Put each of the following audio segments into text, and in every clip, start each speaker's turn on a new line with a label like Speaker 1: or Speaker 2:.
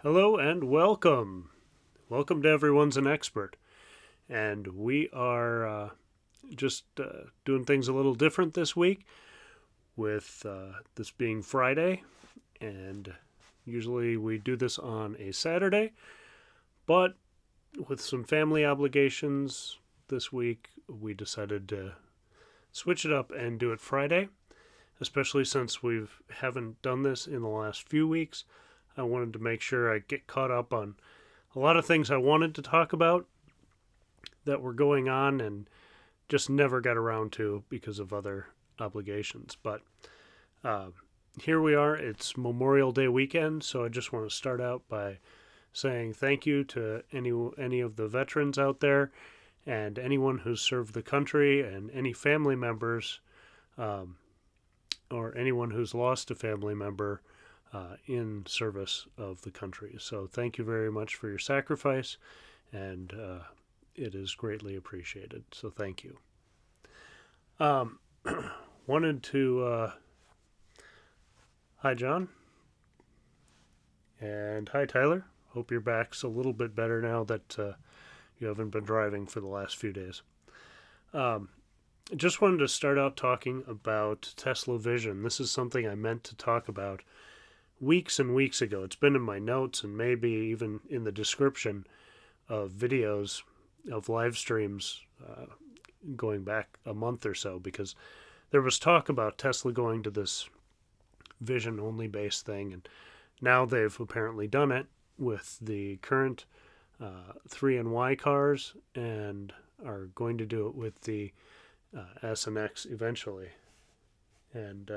Speaker 1: Hello and welcome. Welcome to Everyone's an Expert. And we are just doing things a little different this week with this being Friday. And usually we do this on a Saturday, but with some family obligations this week, we decided to switch it up and do it Friday, especially since we haven't done this in the last few weeks. I wanted to make sure I get caught up on a lot of things I wanted to talk about that were going on and just never got around to because of other obligations. But uh, here we are. It's Memorial Day weekend, so I just want to start out by saying thank you to any of the veterans out there and anyone who's served the country and any family members um, or anyone who's lost a family member in service of the country. So thank you very much for your sacrifice, and it is greatly appreciated. So thank you. Um, wanted to hi John, and hi Tyler. Hope your back's a little bit better now that you haven't been driving for the last few days. Um, just wanted to start out talking about Tesla Vision. This is something I meant to talk about weeks and weeks ago. It's been in my notes and maybe even in the description of videos of live streams going back a month or so, because there was talk about Tesla going to this vision only based thing, and now they've apparently done it with the current 3 and Y cars and are going to do it with the S and X eventually. And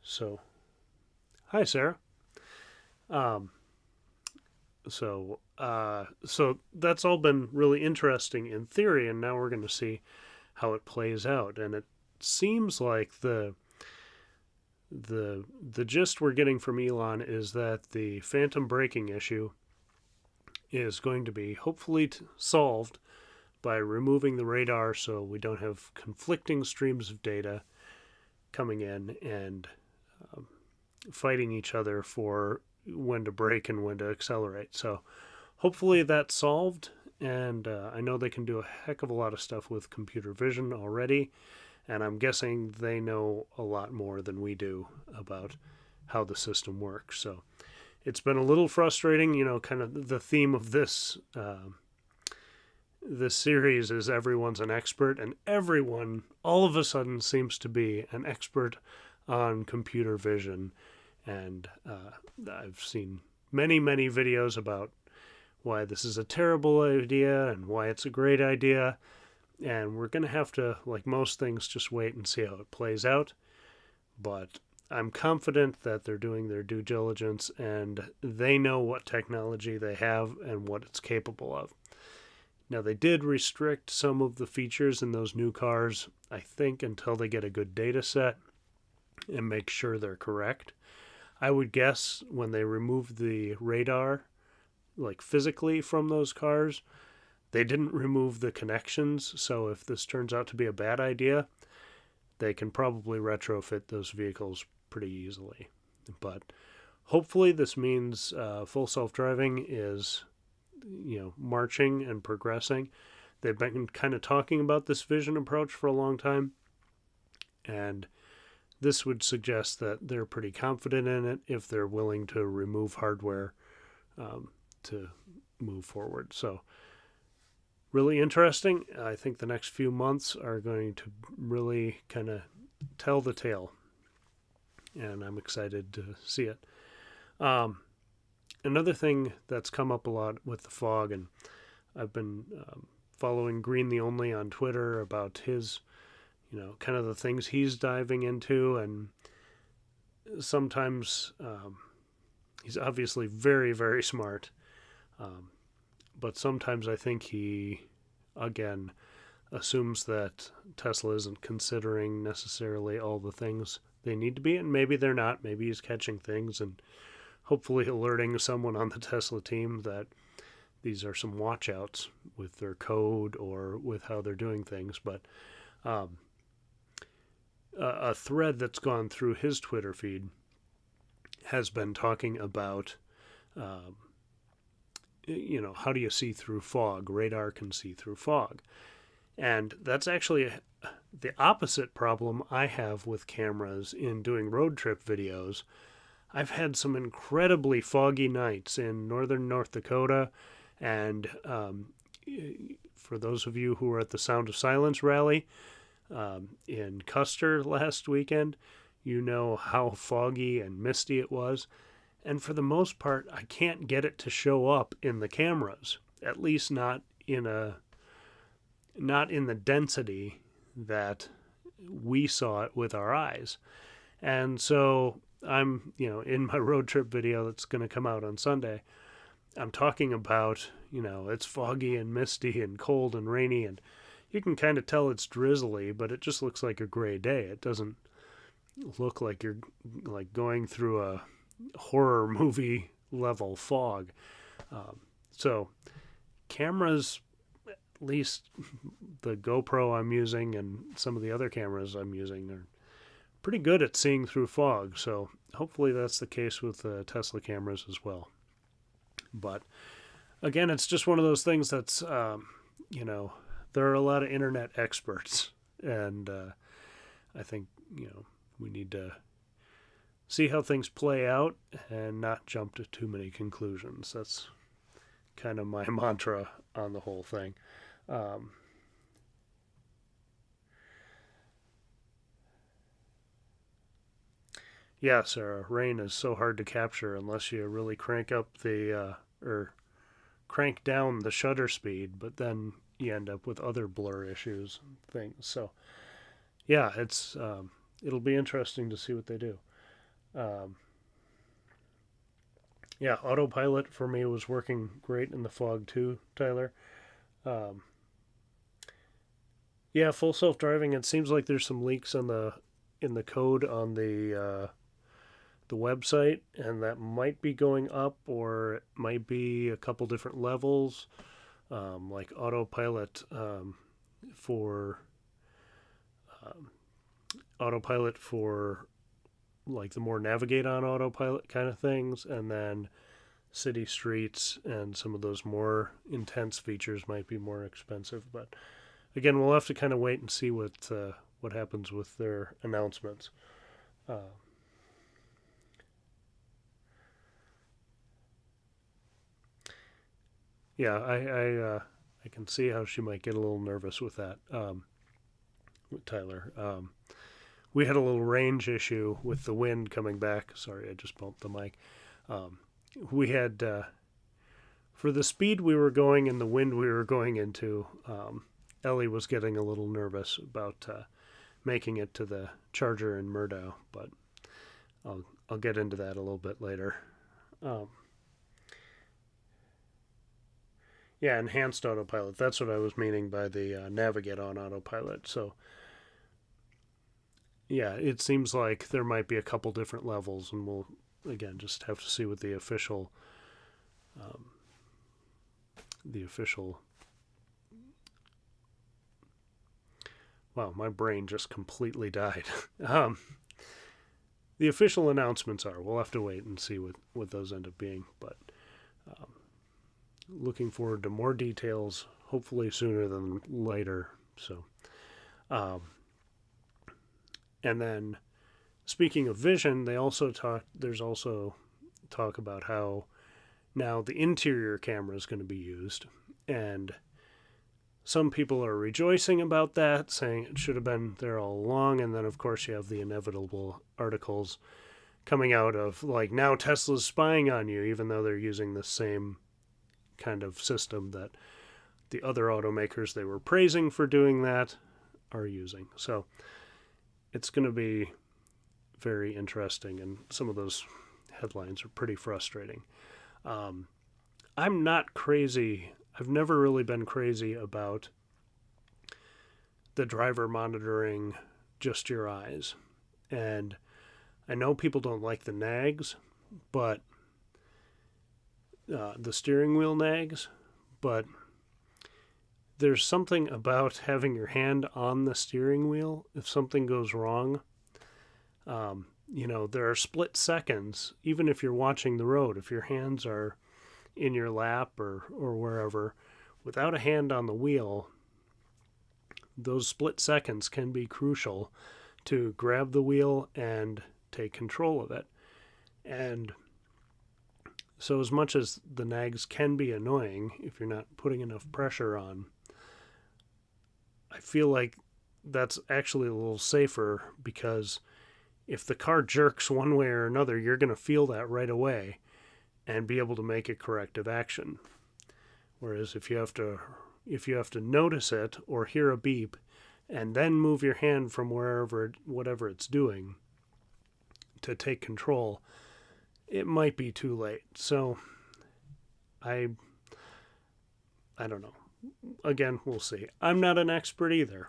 Speaker 1: so hi, Sarah. Um, so that's all been really interesting in theory, and now we're going to see how it plays out. And it seems like the gist we're getting from Elon is that the phantom braking issue is going to be hopefully solved by removing the radar, so we don't have conflicting streams of data coming in and fighting each other for when to brake and when to accelerate. So hopefully that's solved, and I know they can do a heck of a lot of stuff with computer vision already, and I'm guessing they know a lot more than we do about how the system works. So it's been a little frustrating, kind of the theme of this series is everyone's an expert, and everyone all of a sudden seems to be an expert on computer vision. And I've seen many videos about why this is a terrible idea and why it's a great idea, and we're going to have to, like most things, just wait and see how it plays out. But I'm confident that they're doing their due diligence and they know what technology they have and what it's capable of. Now, they did restrict some of the features in those new cars, I think, until they get a good data set and make sure they're correct. I would guess when they removed the radar, like physically from those cars, they didn't remove the connections. So if this turns out to be a bad idea, they can probably retrofit those vehicles pretty easily. But hopefully this means full self-driving is marching and progressing. They've been kind of talking about this vision approach for a long time, and this would suggest that they're pretty confident in it if they're willing to remove hardware to move forward. So really interesting. I think the next few months are going to really kind of tell the tale, and I'm excited to see it. Another thing that's come up a lot with the fog, and I've been following Green the Only on Twitter about his, kind of the things he's diving into, and sometimes he's obviously very smart, but sometimes I think he, again, assumes that Tesla isn't considering necessarily all the things they need to be, and maybe they're not. Maybe he's catching things and hopefully alerting someone on the Tesla team that these are some watchouts with their code or with how they're doing things. But a thread that's gone through his Twitter feed has been talking about um, how do you see through fog? Radar can see through fog. And that's actually the opposite problem I have with cameras in doing road trip videos. I've had some incredibly foggy nights in northern North Dakota, and for those of you who were at the Sound of Silence rally in Custer last weekend, you know how foggy and misty it was. And for the most part, I can't get it to show up in the cameras, at least not in the density that we saw it with our eyes. And so I'm, in my road trip video that's going to come out on Sunday, I'm talking about, it's foggy and misty and cold and rainy, and you can kind of tell it's drizzly, but it just looks like a gray day. It doesn't look like you're like going through a horror movie level fog. So cameras, at least the GoPro I'm using and some of the other cameras I'm using, are pretty good at seeing through fog. So hopefully that's the case with the Tesla cameras as well. But again, it's just one of those things that's, there are a lot of internet experts, and I think, we need to see how things play out and not jump to too many conclusions. That's kind of my mantra on the whole thing. Yeah, Sarah, rain is so hard to capture unless you really crank up or crank down the shutter speed, but then you end up with other blur issues and things. So, yeah, it'll be interesting to see what they do. Yeah, autopilot for me was working great in the fog too, Tyler. Um, yeah, full self-driving. It seems like there's some leaks in the code on the website, and that might be going up, or it might be a couple different levels, like autopilot for um, autopilot for like the more navigate on autopilot kind of things, and then city streets and some of those more intense features might be more expensive. But again, we'll have to kind of wait and see what happens with their announcements. Yeah, I can see how she might get a little nervous with that, with Tyler. We had a little range issue with the wind coming back. Sorry, I just bumped the mic. We had, for the speed we were going and the wind we were going into, Ellie was getting a little nervous about making it to the charger in Murdough, but I'll get into that a little bit later. Yeah, enhanced autopilot. That's what I was meaning by the navigate on autopilot. So, yeah, it seems like there might be a couple different levels, and we'll, again, just have to see what the official um, the official wow, my brain just completely died. The official announcements are. We'll have to wait and see what those end up being, but um, looking forward to more details, hopefully sooner than later. So, and then speaking of vision, there's also talk about how now the interior camera is going to be used, and some people are rejoicing about that, saying it should have been there all along. And then, of course, you have the inevitable articles coming out of, like, now Tesla's spying on you, even though they're using the same kind of system that the other automakers they were praising for doing that are using. So it's going to be very interesting, and some of those headlines are pretty frustrating. I'm not crazy. I've never really been crazy about the driver monitoring just your eyes. And I know people don't like the nags, but the steering wheel nags, but there's something about having your hand on the steering wheel if something goes wrong. there are split seconds, even if you're watching the road, if your hands are in your lap or wherever, without a hand on the wheel, those split seconds can be crucial to grab the wheel and take control of it. And so as much as the nags can be annoying if you're not putting enough pressure on, I feel like that's actually a little safer, because if the car jerks one way or another, you're going to feel that right away and be able to make a corrective action. Whereas if you have to notice it or hear a beep and then move your hand from whatever it's doing to take control, it might be too late. So I don't know. Again, we'll see. I'm not an expert either,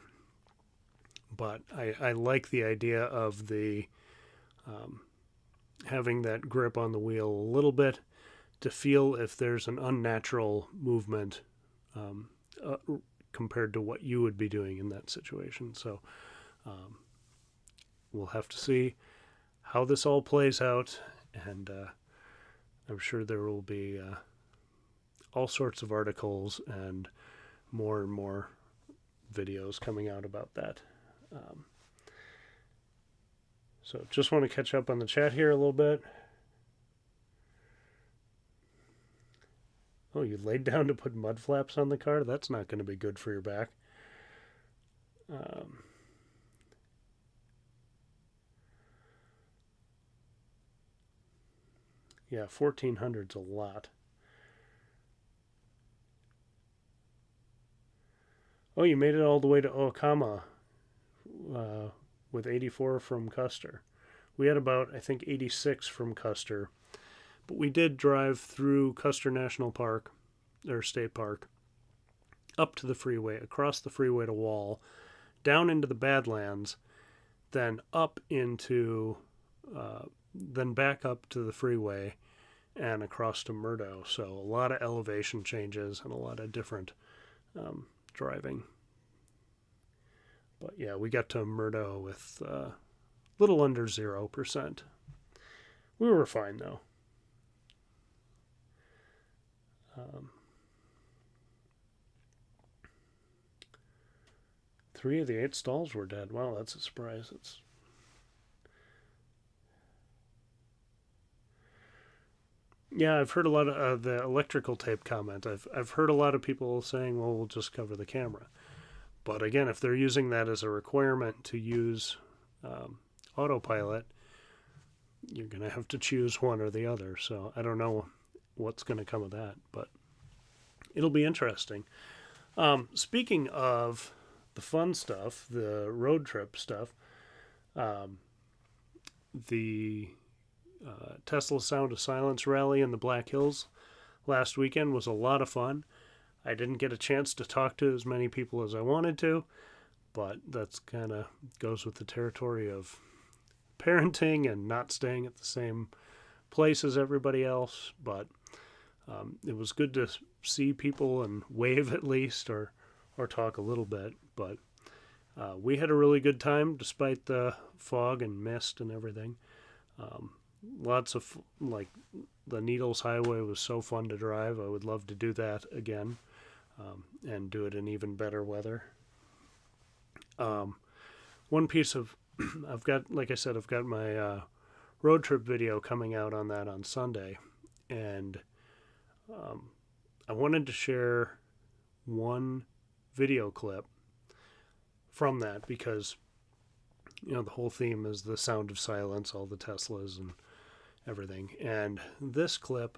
Speaker 1: but I like the idea of the having that grip on the wheel a little bit to feel if there's an unnatural movement compared to what you would be doing in that situation. So we'll have to see how this all plays out, and I'm sure there will be all sorts of articles and more videos coming out about that. So just want to catch up on the chat here a little bit. Oh, you laid down to put mud flaps on the car? That's not going to be good for your back. Yeah, 1,400's a lot. Oh, you made it all the way to Okama with 84 from Custer. We had about, I think, 86 from Custer. But we did drive through Custer National Park, or State Park, up to the freeway, across the freeway to Wall, down into the Badlands, then up into, then back up to the freeway and across to Murdo. So a lot of elevation changes and a lot of different driving. But yeah, we got to Murdo with a little under 0%. We were fine though. 3 of the 8 stalls were dead. Wow, that's a surprise. Yeah, I've heard a lot of the electrical tape comment. I've heard a lot of people saying, well, we'll just cover the camera. But again, if they're using that as a requirement to use autopilot, you're going to have to choose one or the other. So I don't know what's going to come of that, but it'll be interesting. Speaking of the fun stuff, the road trip stuff, the Tesla Sound of Silence rally in the Black Hills last weekend was a lot of fun. I didn't get a chance to talk to as many people as I wanted to, but that's kind of goes with the territory of parenting and not staying at the same place as everybody else. But it was good to see people and wave at least, or talk a little bit. But we had a really good time despite the fog and mist and everything. Lots of, like, the Needles Highway was so fun to drive. I would love to do that again, and do it in even better weather. One piece of, I've got, like I said, I've got my road trip video coming out on that on Sunday, and I wanted to share one video clip from that because, the whole theme is the sound of silence, all the Teslas and everything. And this clip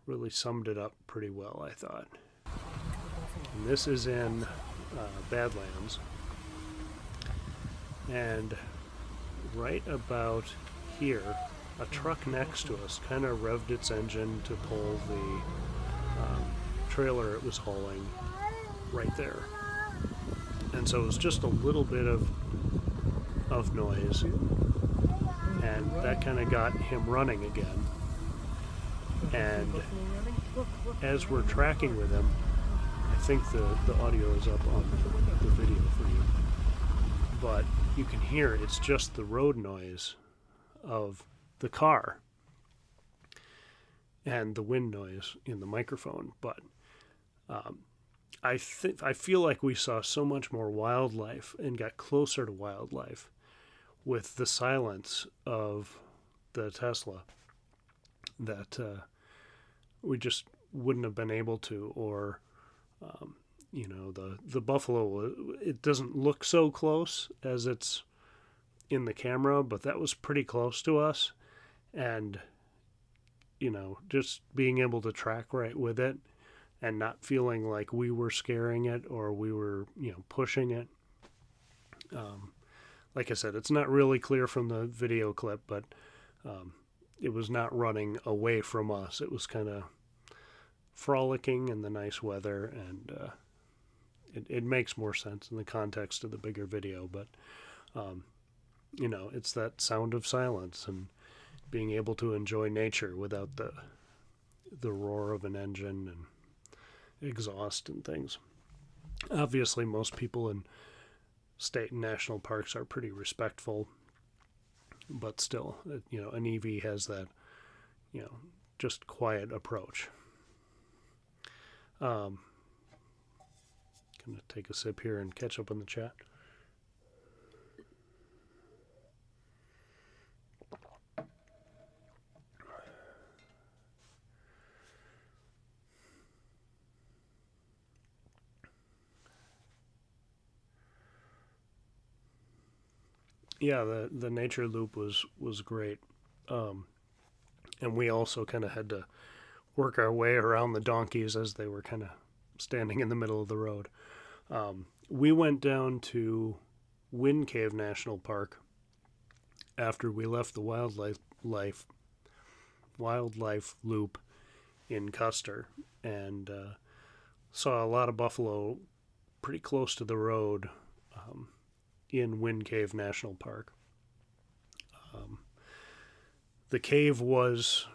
Speaker 1: really summed it up pretty well, I thought. And this is in Badlands. And right about here, a truck next to us kind of revved its engine to pull the trailer it was hauling right there. And so it was just a little bit of noise, and that kind of got him running again. And as we're tracking with him, I think the audio is up on the video for you, but you can hear it's just the road noise of the car and the wind noise in the microphone. But I feel like we saw so much more wildlife and got closer to wildlife with the silence of the Tesla that we just wouldn't have been able to. Or the buffalo, it doesn't look so close as it's in the camera, but that was pretty close to us. And just being able to track right with it and not feeling like we were scaring it or we were pushing it. Like I said, it's not really clear from the video clip, but it was not running away from us. It was kind of frolicking in the nice weather, and it makes more sense in the context of the bigger video. But it's that sound of silence and being able to enjoy nature without the roar of an engine and exhaust and things. Obviously, most people in state and national parks are pretty respectful, but still, an EV has that, just quiet approach. Gonna take a sip here and catch up on the chat. Yeah, the nature loop was great, and we also kind of had to work our way around the donkeys as they were kind of standing in the middle of the road. We went down to Wind Cave National Park after we left the wildlife loop in Custer, and saw a lot of buffalo pretty close to the road. In Wind Cave National Park. The cave was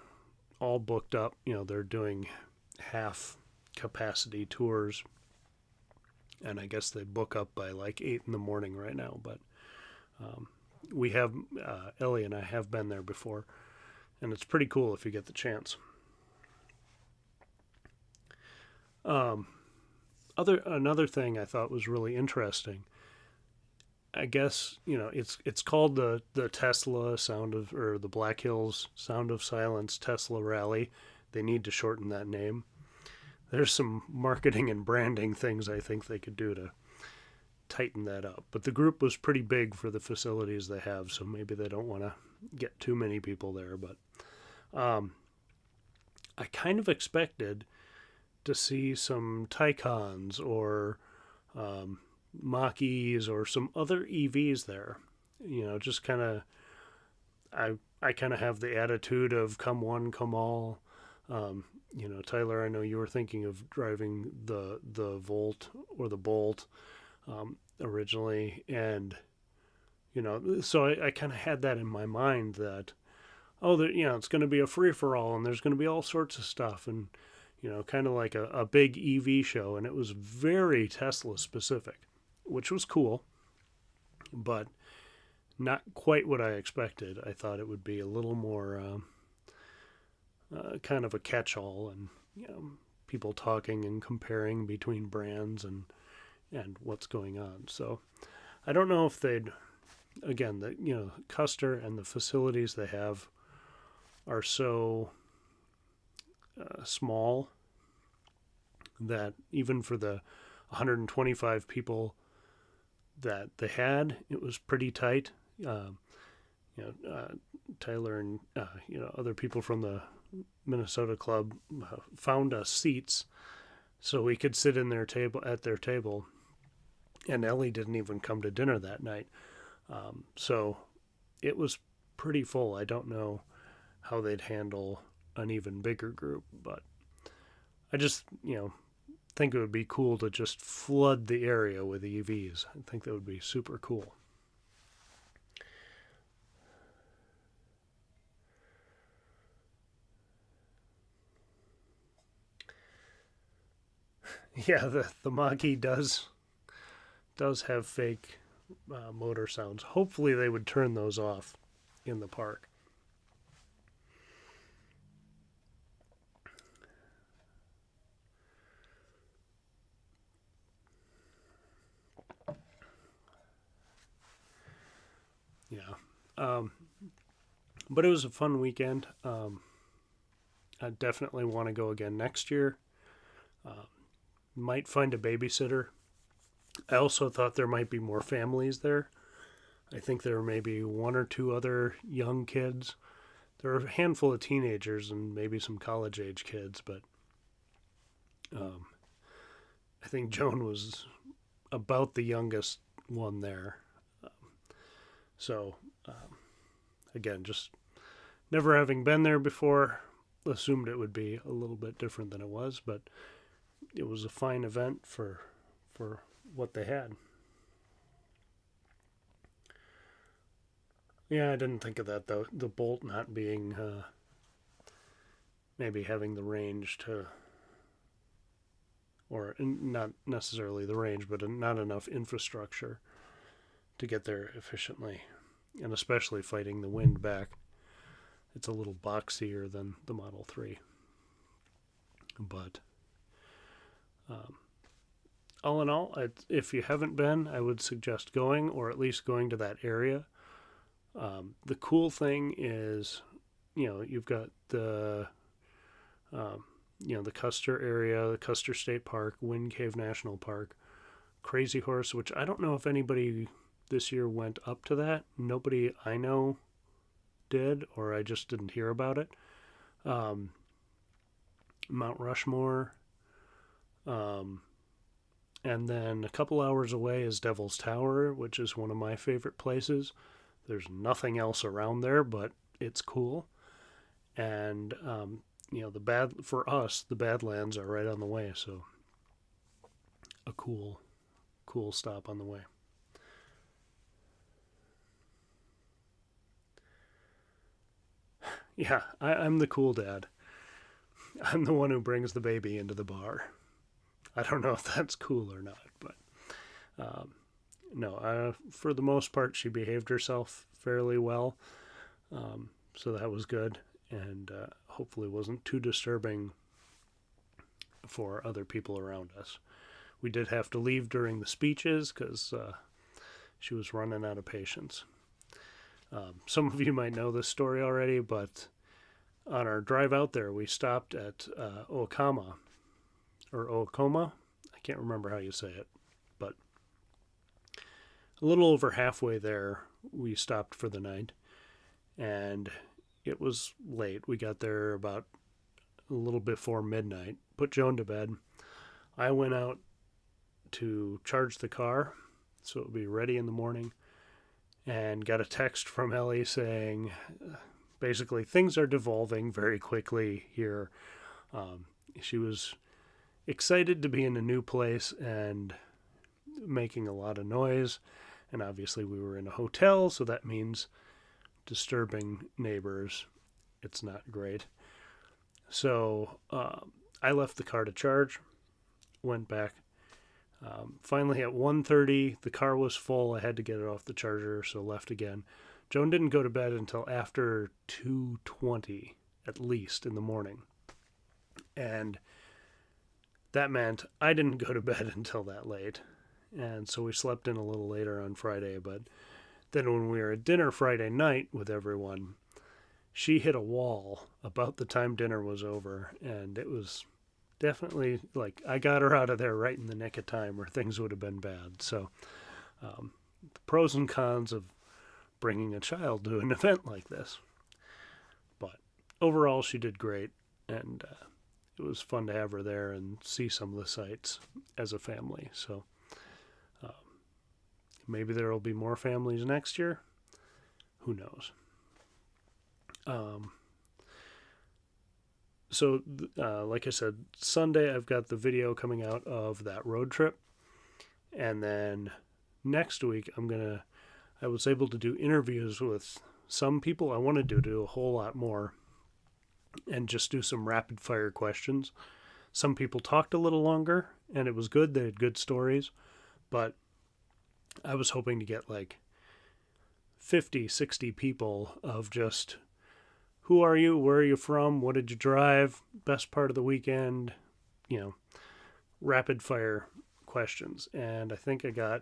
Speaker 1: all booked up. They're doing half capacity tours, and I guess they book up by like 8 in the morning right now. But we have, Ellie and I have been there before, and it's pretty cool if you get the chance. Another thing I thought was really interesting, I guess, it's called the Tesla or the Black Hills Sound of Silence Tesla Rally. They need to shorten that name. There's some marketing and branding things I think they could do to tighten that up. But the group was pretty big for the facilities they have, so maybe they don't want to get too many people there. But I kind of expected to see some Taycans or Mach-E's or some other EVs there. Just kind of, I kind of have the attitude of come one, come all. Tyler, I know you were thinking of driving the Volt or the Bolt originally, and so I kind of had that in my mind that it's going to be a free for all, and there's going to be all sorts of stuff, and kind of like a big EV show, and it was very Tesla specific, which was cool, but not quite what I expected. I thought it would be a little more kind of a catch-all, and people talking and comparing between brands and what's going on. So I don't know if they'd, again, Custer and the facilities they have are so small that even for the 125 people that they had, it was pretty tight. Tyler and other people from the Minnesota club found us seats so we could sit at their table, and Ellie didn't even come to dinner that night. So it was pretty full. I don't know how they'd handle an even bigger group, but I just think it would be cool to just flood the area with EVs. I think that would be super cool. Yeah, the Mach-E does have fake motor sounds. Hopefully they would turn those off in the park. Yeah. But it was a fun weekend. I definitely want to go again next year. Uh, might find a babysitter. I also thought there might be more families there. I think there may be one or two other young kids. There are a handful of teenagers and maybe some college age kids, but um, I think Joan was about the youngest one there. So, again, just never having been there before, assumed it would be a little bit different than it was, but it was a fine event for what they had. Yeah, I didn't think of that though. The bolt not being maybe having the range to, or not necessarily the range, but not enough infrastructure to get there efficiently, and especially fighting the wind back. It's a little boxier than the Model 3. But um, all in all, if you haven't been, I would suggest going, or at least going to that area. The cool thing is, you've got um, the Custer area, the Custer State Park, Wind Cave National Park, Crazy Horse, which I don't know if anybody this year went up to that. Nobody I know did, or I just didn't hear about it. Um, Mount Rushmore, um, and then a couple hours away is Devil's Tower, which is one of my favorite places. There's nothing else around there, but it's cool. And for us, the Badlands are right on the way, so a cool stop on the way. Yeah, I'm the cool dad. I'm the one who brings the baby into the bar. I don't know if that's cool or not, but um, no, for the most part, she behaved herself fairly well. So that was good, and hopefully wasn't too disturbing for other people around us. We did have to leave during the speeches because she was running out of patience. Some of you might know this story already, but on our drive out there, we stopped at Okama, or Okoma. I can't remember how you say it, but a little over halfway there, we stopped for the night, and it was late. We got there about a little before midnight, put Joan to bed. I went out to charge the car so it would be ready in the morning, and got a text from Ellie saying basically things are devolving very quickly here. She was excited to be in a new place and making a lot of noise. And obviously, we were in a hotel, so that means disturbing neighbors. It's not great. So I left the car to charge, went back. Finally, at 1:30, the car was full. I had to get it off the charger, so left again. Joan didn't go to bed until after 2:20, at least, in the morning. And that meant I didn't go to bed until that late. And so we slept in a little later on Friday. But then when we were at dinner Friday night with everyone, she hit a wall about the time dinner was over. And it was definitely like I got her out of there right in the nick of time, or things would have been bad. So the pros and cons of bringing a child to an event like this. But overall, she did great. And it was fun to have her there and see some of the sights as a family. So maybe there will be more families next year. Who knows? So, like I said, Sunday I've got the video coming out of that road trip. And then next week I was able to do interviews with some people. I wanted to do a whole lot more and just do some rapid fire questions. Some people talked a little longer, and it was good. They had good stories, but I was hoping to get like 50, 60 people of just who are you, where are you from, what did you drive, best part of the weekend, rapid fire questions. And I think I got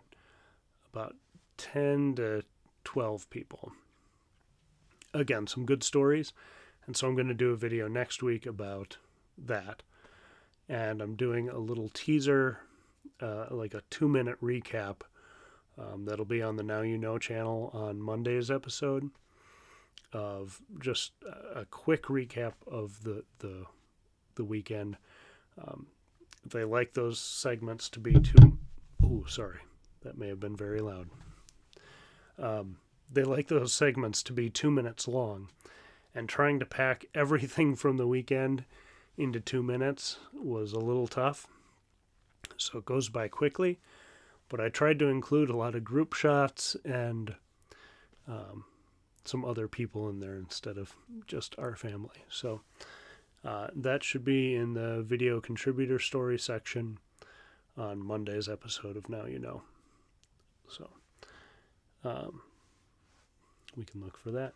Speaker 1: about 10 to 12 people. Again, some good stories. And so I'm going to do a video next week about that. And I'm doing a little teaser, like a 2-minute recap. That'll be on the Now You Know channel on Monday's episode, of just a quick recap of the weekend. They like those segments to be too... Ooh, sorry. That may have been very loud. They like those segments to be 2 minutes long. And trying to pack everything from the weekend into 2 minutes was a little tough. So it goes by quickly. But I tried to include a lot of group shots and some other people in there instead of just our family. So that should be in the video contributor story section on Monday's episode of Now You Know. So we can look for that.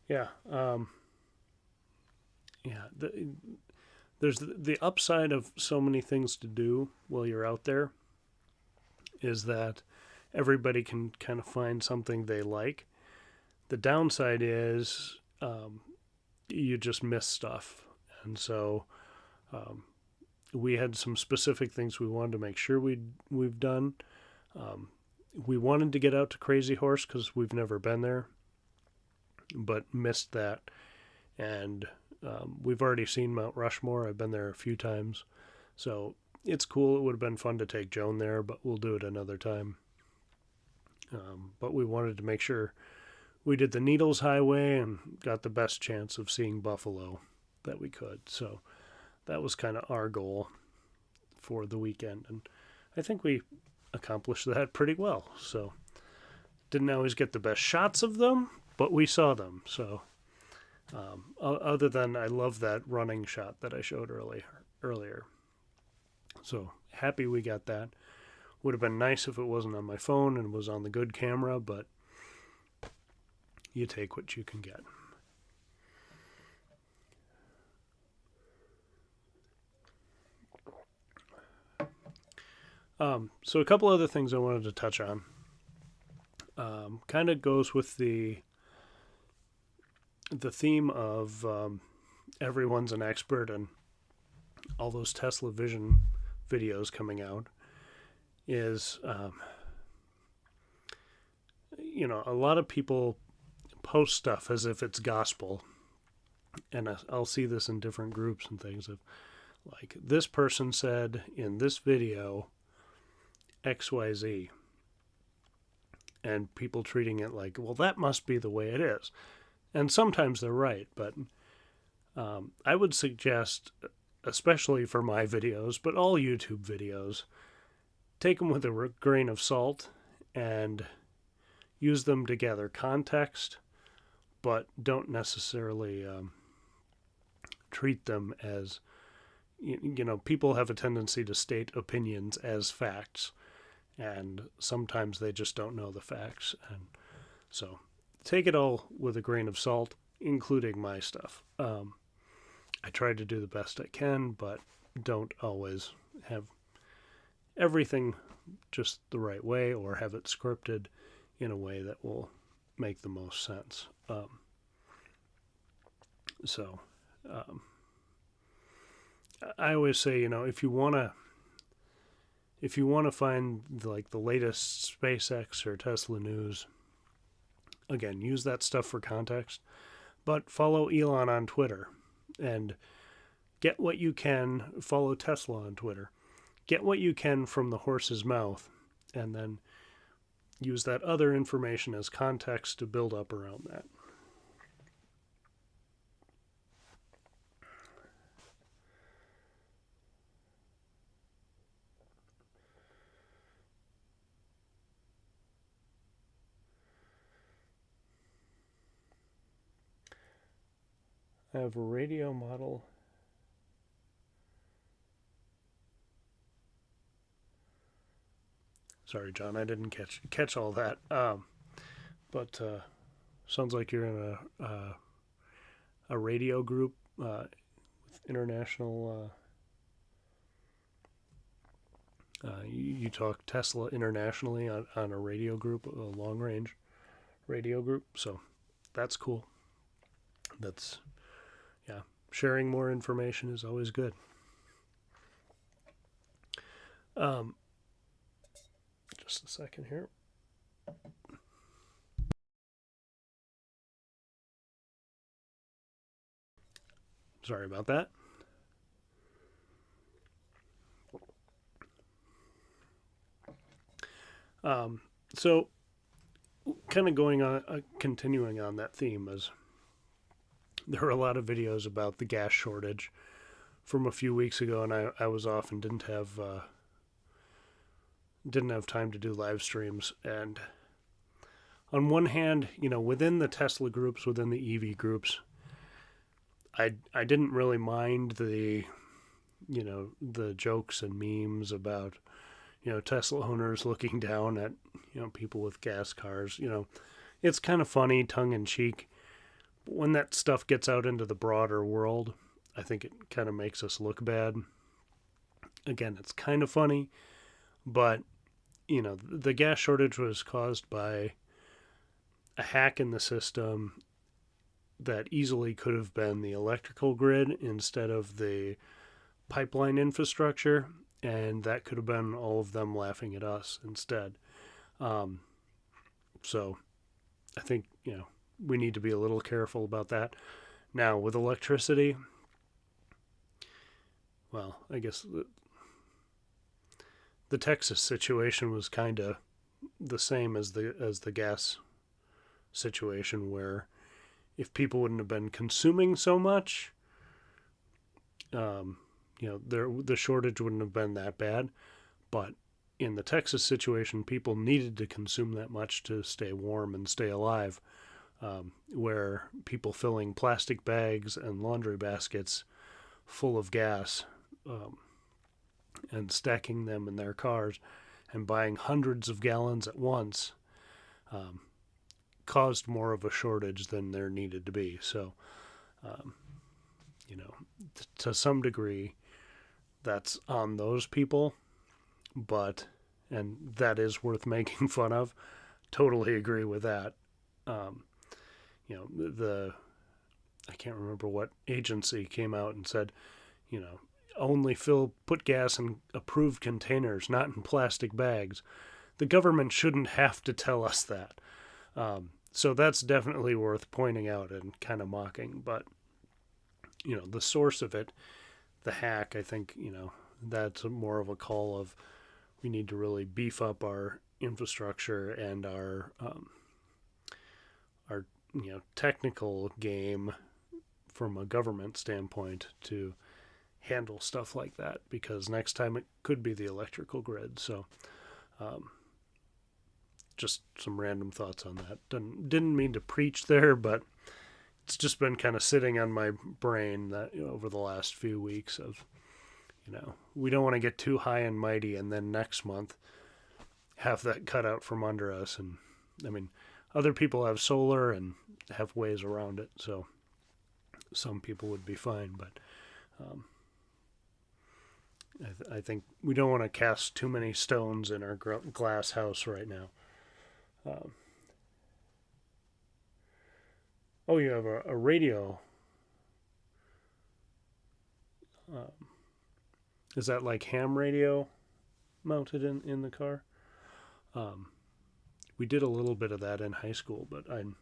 Speaker 1: Yeah. There's the upside of so many things to do while you're out there is that everybody can kind of find something they like. The downside is you just miss stuff. And so we had some specific things we wanted to make sure we've done. We wanted to get out to Crazy Horse because we've never been there, but missed that. And we've already seen Mount Rushmore. I've been there a few times. So it's cool. It would have been fun to take Joan there, but we'll do it another time. But we wanted to make sure we did the Needles Highway and got the best chance of seeing buffalo that we could. So that was kind of our goal for the weekend. And I think we accomplished that pretty well. So didn't always get the best shots of them, but we saw them. So other than I love that running shot that I showed earlier. So happy we got that. Would have been nice if it wasn't on my phone and was on the good camera, but you take what you can get. So a couple other things I wanted to touch on. Kind of goes with the theme of everyone's an expert and all those Tesla Vision videos coming out is, a lot of people post stuff as if it's gospel. And I'll see this in different groups and things of like, this person said in this video XYZ. And people treating it like, well, that must be the way it is. And sometimes they're right, but I would suggest, especially for my videos, but all YouTube videos, take them with a grain of salt and use them to gather context, but don't necessarily treat them as, people have a tendency to state opinions as facts, and sometimes they just don't know the facts. And so take it all with a grain of salt, including my stuff. I try to do the best I can, but don't always have everything just the right way or have it scripted in a way that will make the most sense. I always say, if you want to find like the latest SpaceX or Tesla news, again, use that stuff for context, but follow Elon on Twitter and get what you can. Follow Tesla on Twitter. Get what you can from the horse's mouth, and then use that other information as context to build up around that. I have a radio model Sorry, John, I didn't catch all that. But sounds like you're in a radio group with international. You talk Tesla internationally on a radio group, a long range radio group. So that's cool. That's, yeah, sharing more information is always good. Just a second here. Sorry about that. So, kind of going on, continuing on that theme, as there are a lot of videos about the gas shortage from a few weeks ago, and I was off and didn't have time to do live streams. And on one hand, within the Tesla groups, within the EV groups, I didn't really mind the jokes and memes about Tesla owners looking down at people with gas cars. It's kind of funny, tongue in cheek. But when that stuff gets out into the broader world, I think it kind of makes us look bad. Again, it's kind of funny, but the gas shortage was caused by a hack in the system that easily could have been the electrical grid instead of the pipeline infrastructure, and that could have been all of them laughing at us instead. So I think, we need to be a little careful about that. Now, with electricity, well, I guess the Texas situation was kind of the same as the gas situation, where if people wouldn't have been consuming so much, the shortage wouldn't have been that bad. But in the Texas situation, people needed to consume that much to stay warm and stay alive, where people filling plastic bags and laundry baskets full of gas and stacking them in their cars and buying hundreds of gallons at once caused more of a shortage than there needed to be. So, to some degree, that's on those people, and that is worth making fun of. Totally agree with that. I can't remember what agency came out and said, only put gas in approved containers, not in plastic bags. The government shouldn't have to tell us that. So that's definitely worth pointing out and kind of mocking. But, the source of it, the hack, I think, that's more of a call of we need to really beef up our infrastructure and our technical game from a government standpoint to handle stuff like that, because next time it could be the electrical grid. So just some random thoughts on that. Didn't mean to preach there, but it's just been kind of sitting on my brain that over the last few weeks of, we don't want to get too high and mighty and then next month have that cut out from under us. And I mean, other people have solar and have ways around it, so some people would be fine. But I think we don't want to cast too many stones in our glass house right now. You have a radio. Is that like ham radio mounted in the car? We did a little bit of that in high school, but I'm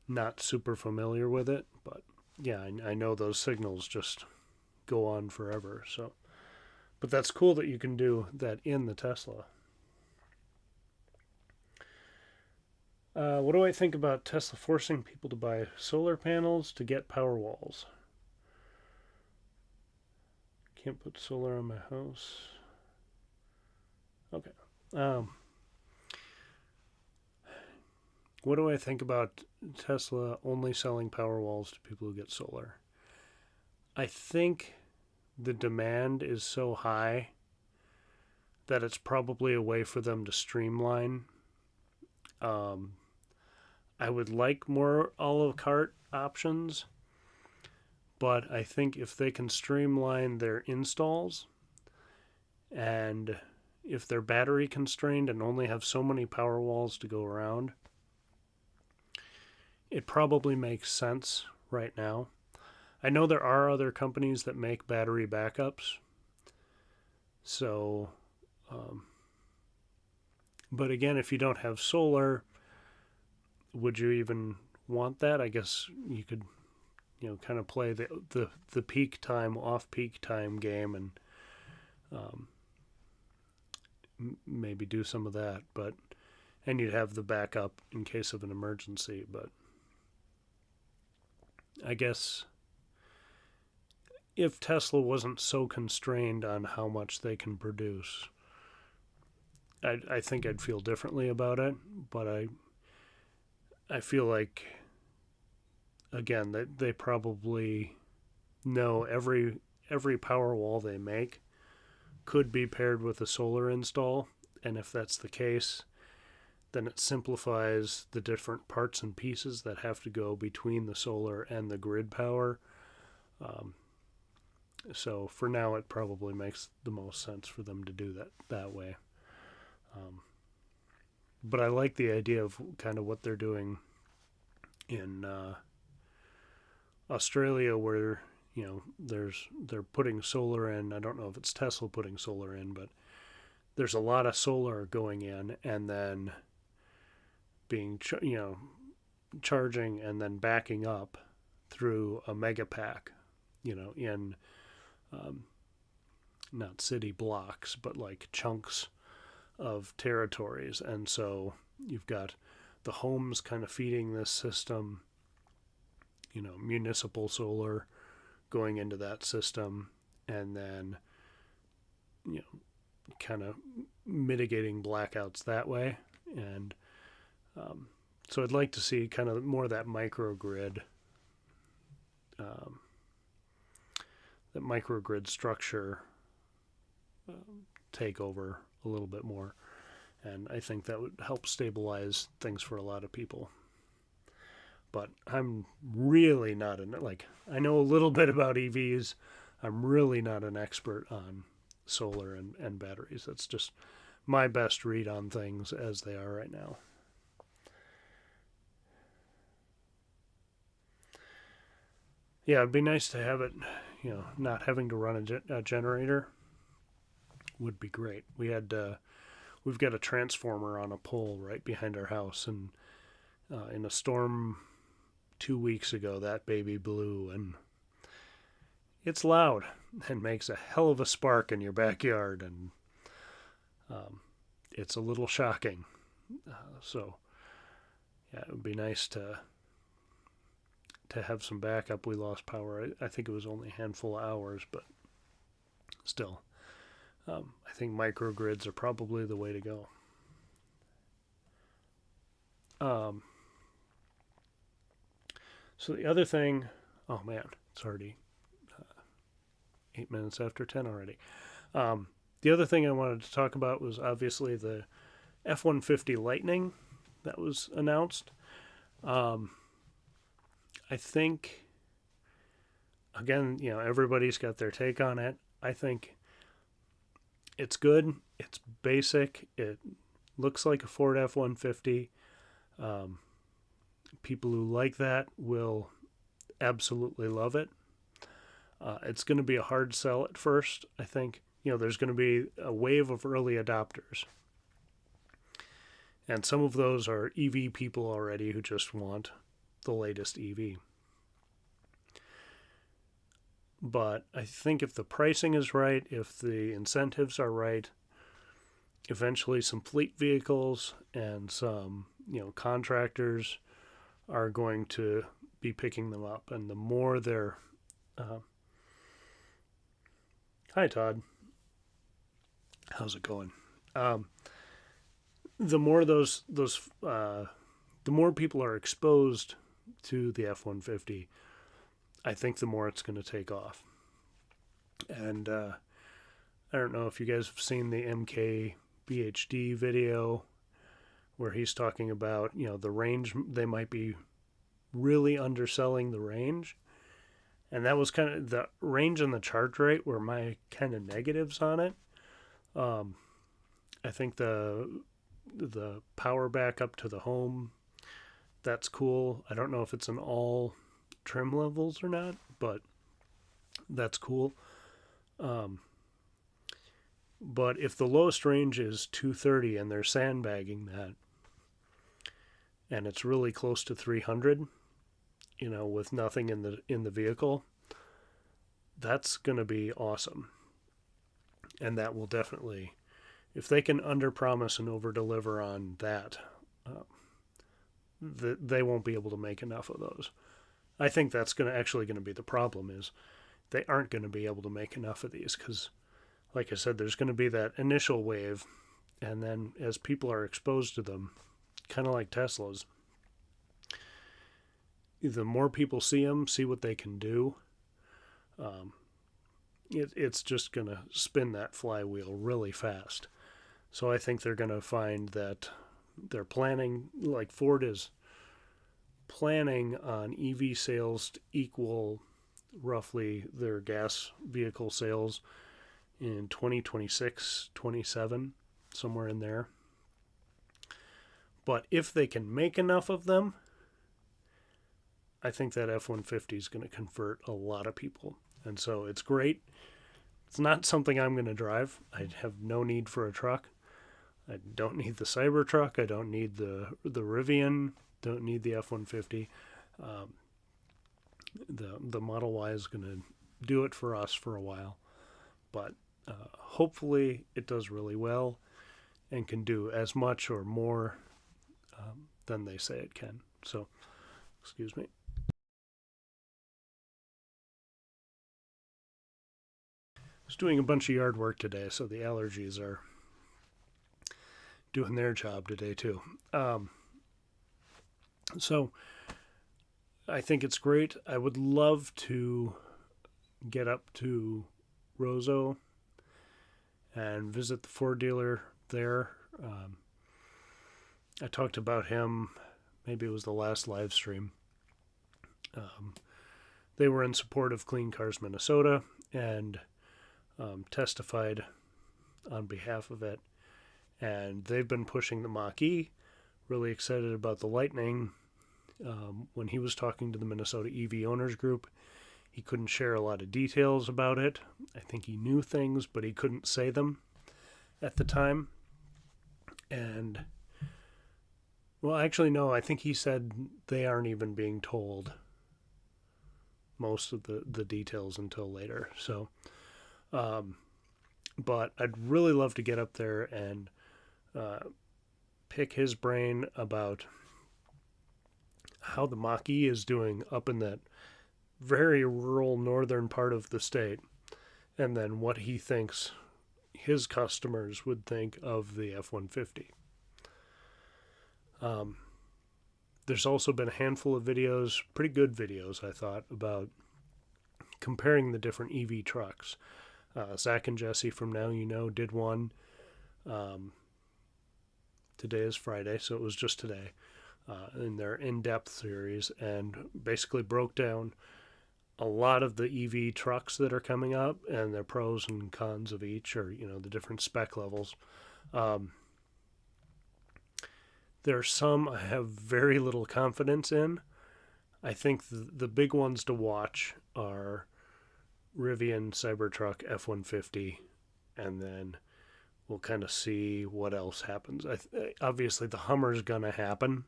Speaker 1: not super familiar with it. But yeah, I know those signals just go on forever. So, but that's cool that you can do that in the Tesla. What do I think about Tesla forcing people to buy solar panels to get power walls? Can't put solar on my house. Okay. What do I think about Tesla only selling power walls to people who get solar? I think the demand is so high that it's probably a way for them to streamline. Um, I would like more a la carte options, but I think if they can streamline their installs, and if they're battery constrained and only have so many power walls to go around, it probably makes sense right now. I know there are other companies that make battery backups. So, um, but again, if you don't have solar, would you even want that? I guess you could, kind of play the peak time, off peak time game, and um, maybe do some of that. And you'd have the backup in case of an emergency. But I guess if Tesla wasn't so constrained on how much they can produce, I think I'd feel differently about it. But I feel like, again, that they probably know every power wall they make could be paired with a solar install, and if that's the case, then it simplifies the different parts and pieces that have to go between the solar and the grid power. Um, so for now, it probably makes the most sense for them to do that way. But I like the idea of kind of what they're doing in Australia, where they're putting solar in. I don't know if it's Tesla putting solar in, but there's a lot of solar going in, and then being charging and then backing up through a mega pack, in not city blocks, but like chunks of territories. And so you've got the homes kind of feeding this system, municipal solar going into that system, and then, kind of mitigating blackouts that way. And so I'd like to see kind of more of that microgrid, structure take over a little bit more. And I think that would help stabilize things for a lot of people. But I'm really not I know a little bit about EVs. I'm really not an expert on solar and batteries. That's just my best read on things as they are right now. Yeah, it'd be nice to have it, not having to run a generator would be great. We've got a transformer on a pole right behind our house, and in a storm 2 weeks ago, that baby blew, and it's loud and makes a hell of a spark in your backyard, and it's a little shocking. So, yeah, it would be nice to have some backup. We lost power. I think it was only a handful of hours, but still, I think microgrids are probably the way to go. So the other thing, oh man, it's already 8 minutes after 10 already. The other thing I wanted to talk about was obviously the F-150 Lightning that was announced. I think, again, everybody's got their take on it. I think it's good. It's basic. It looks like a Ford F-150. People who like that will absolutely love it. It's going to be a hard sell at first. I think, there's going to be a wave of early adopters. And some of those are EV people already who just want the latest EV. But I think if the pricing is right, if the incentives are right, eventually some fleet vehicles and some, contractors are going to be picking them up. And the more they're... Hi, Todd. How's it going? The more the more people are exposed to the F-150, I think the more it's going to take off. And I don't know if you guys have seen the MKBHD video where he's talking about, the range. They might be really underselling the range. And that was kind of the range and the charge rate were my kind of negatives on it. I think the power back up to the home, that's cool. I don't know if it's in all trim levels or not, but that's cool. But if the lowest range is 230 and they're sandbagging that, and it's really close to 300, with nothing in the vehicle, that's going to be awesome. And that will definitely, if they can underpromise and overdeliver on that, they won't be able to make enough of those. I think that's going to be the problem, is they aren't going to be able to make enough of these, because, like I said, there's going to be that initial wave, and then as people are exposed to them, kind of like Teslas, the more people see them, see what they can do, it's just going to spin that flywheel really fast. So I think they're going to find that they're planning, like Ford is planning on EV sales to equal roughly their gas vehicle sales in 2026, 27, somewhere in there. But if they can make enough of them, I think that F-150 is going to convert a lot of people. And so it's great. It's not something I'm going to drive. I have no need for a truck. I don't need the Cybertruck. I don't need the Rivian. Don't need the F-150. The Model Y is going to do it for us for a while. But hopefully it does really well and can do as much or more than they say it can. So, excuse me. I was doing a bunch of yard work today, so the allergies are doing their job today too. So I think it's great. I would love to get up to Roseau and visit the Ford dealer there. I talked about him, maybe it was the last live stream. They were in support of Clean Cars Minnesota and testified on behalf of it. And they've been pushing the Mach-E, really excited about the Lightning. When he was talking to the Minnesota EV Owners Group, he couldn't share a lot of details about it. I think he knew things, but he couldn't say them at the time. And, well, actually, no, I think he said they aren't even being told most of the details until later. So, but I'd really love to get up there and pick his brain about how the Mach-E is doing up in that very rural northern part of the state, and then what he thinks his customers would think of the F-150. There's also been a handful of videos, pretty good videos, I thought, about comparing the different EV trucks. Zach and Jesse from Now You Know did one. Today is Friday, so it was just today, in their in-depth series, and basically broke down a lot of the EV trucks that are coming up and their pros and cons of each, or the different spec levels. There are some I have very little confidence in. I think the big ones to watch are Rivian, Cybertruck, F-150, and then we'll kind of see what else happens. Obviously, the Hummer's going to happen,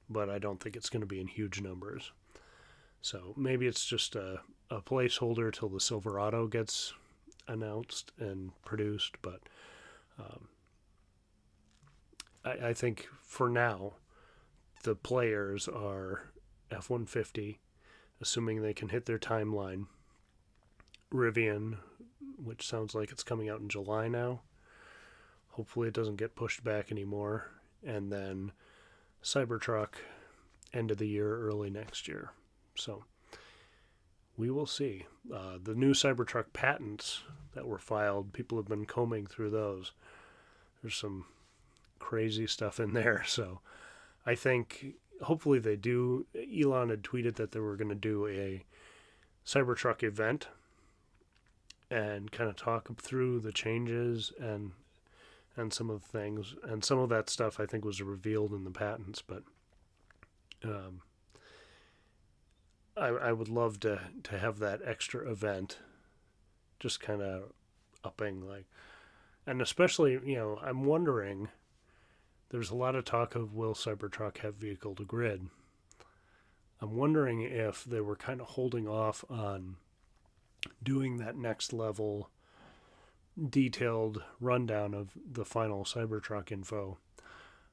Speaker 1: but I don't think it's going to be in huge numbers. So maybe it's just a placeholder till the Silverado gets announced and produced. But I think for now, the players are F-150, assuming they can hit their timeline. Rivian, which sounds like it's coming out in July now. Hopefully it doesn't get pushed back anymore. And then Cybertruck, end of the year, early next year. So we will see. The new Cybertruck patents that were filed, people have been combing through those. There's some crazy stuff in there. So I think hopefully they do. Elon had tweeted that they were going to do a Cybertruck event and kind of talk through the changes and some of the things. And some of that stuff I think was revealed in the patents. But I would love to have that extra event, just kind of upping and especially, I'm wondering, there's a lot of talk of will Cybertruck have vehicle to grid. I'm wondering if they were kind of holding off on doing that next level detailed rundown of the final Cybertruck info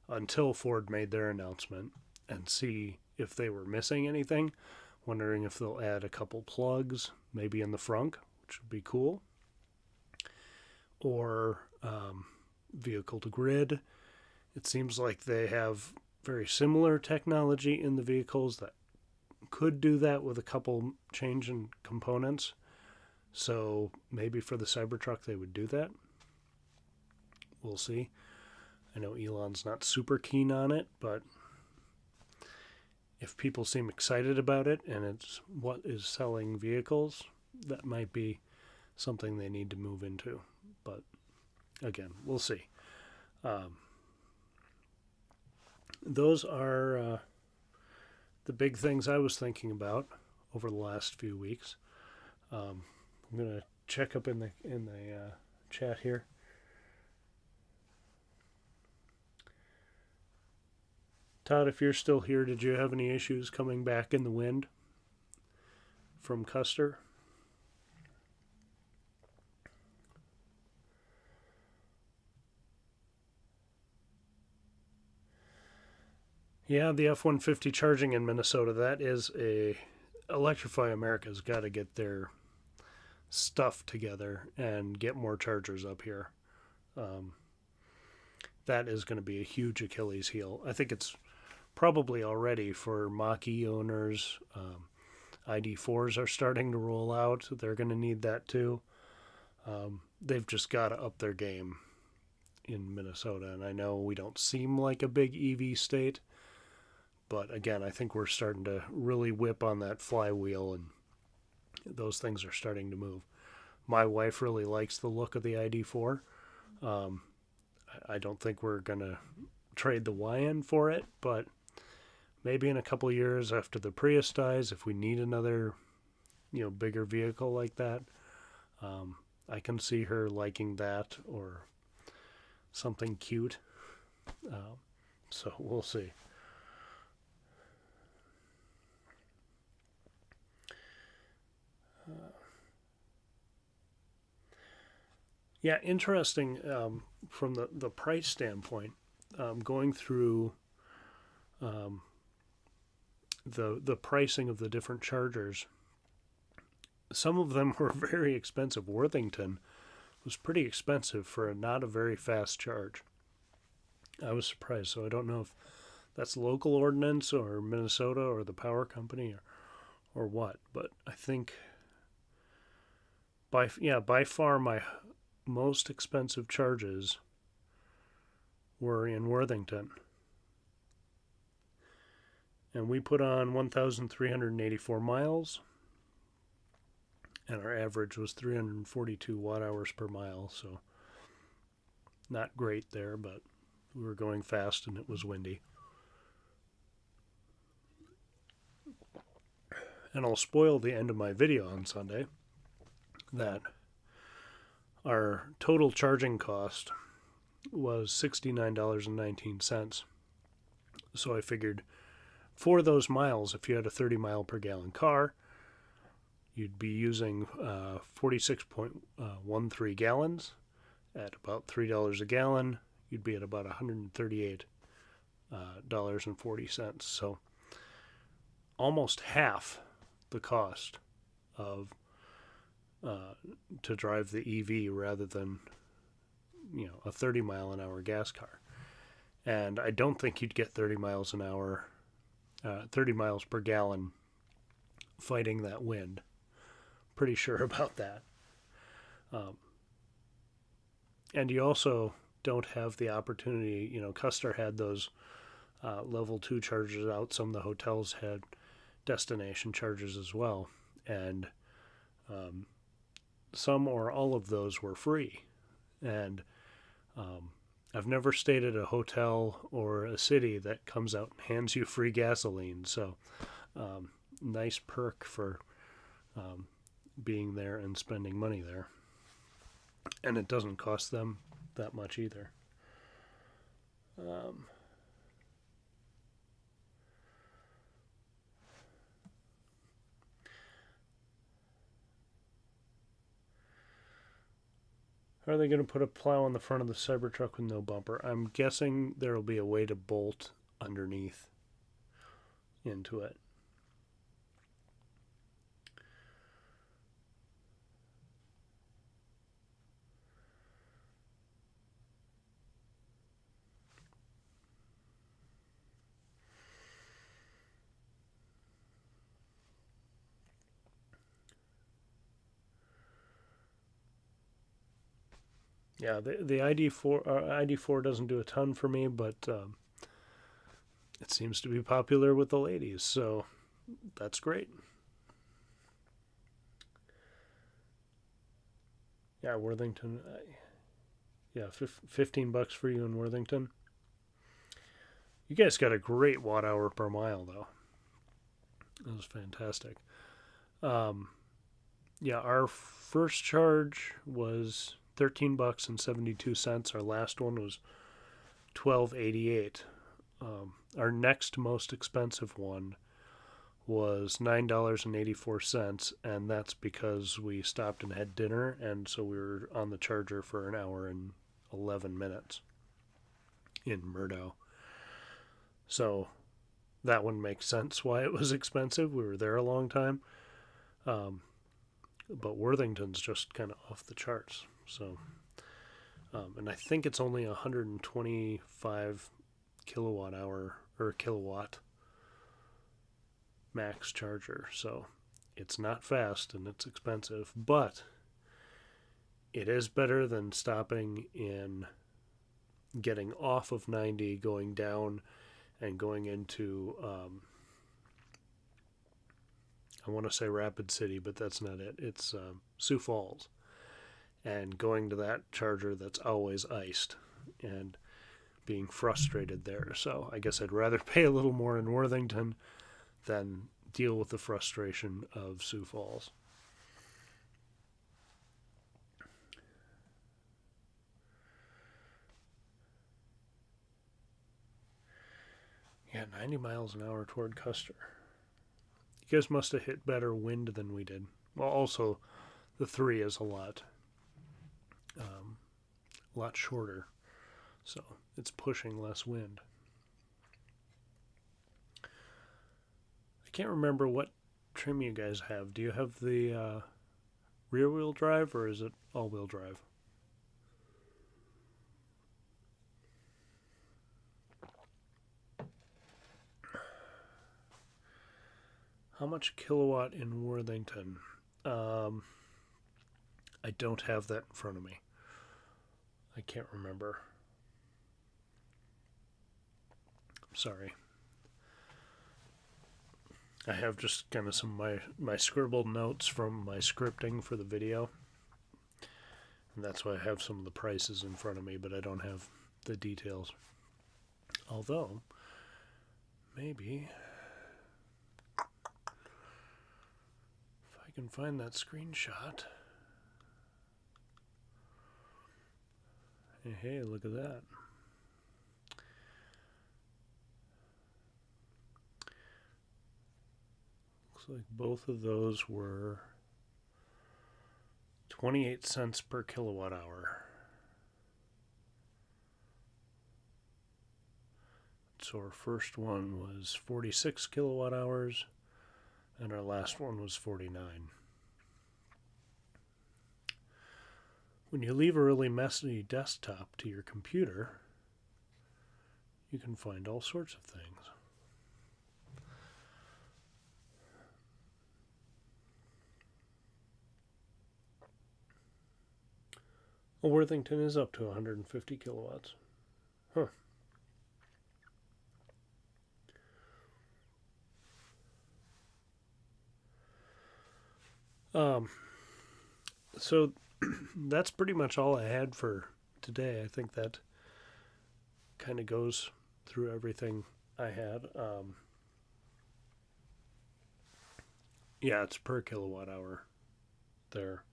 Speaker 1: until Ford made their announcement and see if they were missing anything. Wondering if they'll add a couple plugs, maybe in the frunk, which would be cool. Or vehicle to grid. It seems like they have very similar technology in the vehicles that could do that with a couple change in components. So maybe for the Cybertruck they would do that. We'll see. I know Elon's not super keen on it, but if people seem excited about it and it's what is selling vehicles, that might be something they need to move into. But again, we'll see. Those are the big things I was thinking about over the last few weeks. I'm gonna check up in the chat here. Todd, if you're still here, did you have any issues coming back in the wind from Custer? Yeah, the F-150 charging in Minnesota, that is Electrify America's got to get their stuff together and get more chargers up here. That is going to be a huge Achilles heel. I think it's probably already for Mach-E owners. ID4s are starting to roll out. They're going to need that too. They've just got to up their game in Minnesota. And I know we don't seem like a big EV state, but again, I think we're starting to really whip on that flywheel, and those things are starting to move. My wife really likes the look of the ID4. I don't think we're going to trade the YN for it, but maybe in a couple of years after the Prius dies, if we need another, bigger vehicle like that, I can see her liking that or something cute. So we'll see. Yeah, interesting from the price standpoint. Going through the pricing of the different chargers, some of them were very expensive. Worthington was pretty expensive for not a very fast charge. I was surprised, so I don't know if that's local ordinance or Minnesota or the power company or what, but I think by far my most expensive charges were in Worthington. And we put on 1,384 miles, and our average was 342 watt hours per mile, so not great there, but we were going fast and it was windy. And I'll spoil the end of my video on Sunday that our total charging cost was $69.19. So I figured for those miles, if you had a 30 mile per gallon car, you'd be using 46.13 gallons at about $3 a gallon. You'd be at about $138.40. So almost half the cost of to drive the EV rather than a 30 mile an hour gas car. And I don't think you'd get 30 miles an hour, 30 miles per gallon fighting that wind. pretty sure about that. And you also don't have the opportunity. Custer had those level 2 chargers out. Some of the hotels had destination chargers as well. And some or all of those were free. And I've never stayed at a hotel or a city that comes out and hands you free gasoline. So nice perk for being there and spending money there. And it doesn't cost them that much either. Are they going to put a plow on the front of the Cybertruck with no bumper? I'm guessing there will be a way to bolt underneath into it. Yeah, the ID4 doesn't do a ton for me, but it seems to be popular with the ladies, so that's great. Yeah, Worthington. Yeah, $15 for you in Worthington. You guys got a great watt hour per mile, though. That was fantastic. Yeah, our first charge was $13.72. Our last one was $12.88. Our next most expensive one was $9.84, and that's because we stopped and had dinner, and so we were on the charger for an hour and 11 minutes in Murdo. So that one makes sense why it was expensive. We were there a long time. But Worthington's just kind of off the charts. So, and I think it's only 125 kilowatt hour or kilowatt max charger. So it's not fast and it's expensive, but it is better than stopping in, getting off of 90, going down and going into, I want to say Rapid City, but that's not it. It's Sioux Falls. And going to that charger that's always iced and being frustrated there. So I guess I'd rather pay a little more in Worthington than deal with the frustration of Sioux Falls. Yeah, 90 miles an hour toward Custer. You guys must have hit better wind than we did. Well, also, the 3 is a lot shorter, so it's pushing less wind. I can't remember what trim you guys have. Do you have the rear-wheel drive, or is it all-wheel drive? How much kilowatt in Worthington? I don't have that in front of me. I can't remember. I'm sorry. I have just kind of some of my scribbled notes from my scripting for the video. And that's why I have some of the prices in front of me, but I don't have the details. Although, maybe if I can find that screenshot. Hey, look at that. Looks like both of those were 28 cents per kilowatt hour. So our first one was 46 kilowatt hours, and our last one was 49. When you leave a really messy desktop to your computer, you can find all sorts of things. Well, Worthington is up to 150 kilowatts. Huh. Um, so that's pretty much all I had for today. I think that kind of goes through everything I had. Yeah, it's per kilowatt hour there.